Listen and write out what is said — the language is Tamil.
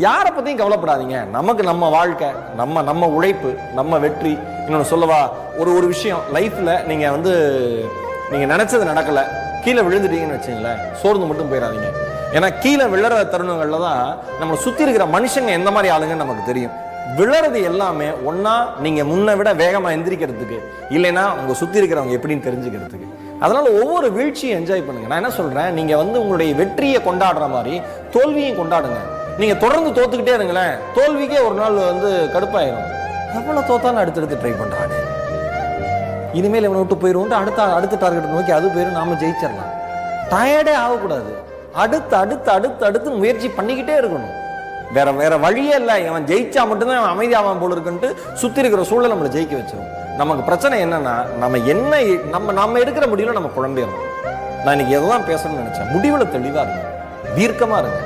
யாரை பற்றியும் கவலைப்படாதீங்க. நமக்கு நம்ம வாழ்க்கை, நம்ம உழைப்பு, நம்ம வெற்றி. இன்னொன்று சொல்லவா, ஒரு விஷயம் லைஃப்பில் நீங்கள் நினச்சது நடக்கலை, கீழே விழுந்துட்டீங்கன்னு வச்சுங்களேன், சோர்ந்து மட்டும் போயிடாதீங்க. ஏன்னா கீழே விழுற தருணங்களில் தான் நம்மளை சுற்றி இருக்கிற மனுஷங்க எந்த மாதிரி ஆளுங்கன்னு நமக்கு தெரியும். விழறது எல்லாமே ஒன்றா நீங்கள் முன்னை விட வேகமாக எந்திரிக்கிறதுக்கு, இல்லைன்னா உங்கள் சுற்றி இருக்கிறவங்க எப்படின்னு தெரிஞ்சுக்கிறதுக்கு. அதனால் ஒவ்வொரு வீழ்ச்சியும் என்ஜாய் பண்ணுங்கள். நான் என்ன சொல்கிறேன், நீங்கள் உங்களுடைய வெற்றியை கொண்டாடுற மாதிரி தோல்வியும் கொண்டாடுங்க. நீங்கள் தொடர்ந்து தோத்துக்கிட்டே இருங்களேன், தோல்விக்கே ஒரு நாள் கடுப்பாயிரும். எவ்வளோ தோத்தாலும் அடுத்தடுத்து ட்ரை பண்ணுறாங்க, இனிமேல் இவனை விட்டு போயிடுவோம், அடுத்த டார்கெட் நோக்கி அது போயிடும், நாம ஜெயிச்சிடலாம். டயர்டே ஆகக்கூடாது, அடுத்து முயற்சி பண்ணிக்கிட்டே இருக்கணும். வேற வழியே இல்லை. இவன் ஜெயிச்சா மட்டும்தான் அவன் அமைதியாவான் போல இருக்குன்ட்டு சுற்றி இருக்கிற சூழலை நம்மளை ஜெயிக்க வச்சிடும். நமக்கு பிரச்சனை என்னன்னா, நம்ம எடுக்கிற முடிவில் நம்ம குழம்பிடுறோம். நான் இன்னைக்கு எதான் பேசணும்னு நினைச்சேன், முடிவில் தெளிவாக இருங்க, தீர்க்கமாக இருங்க.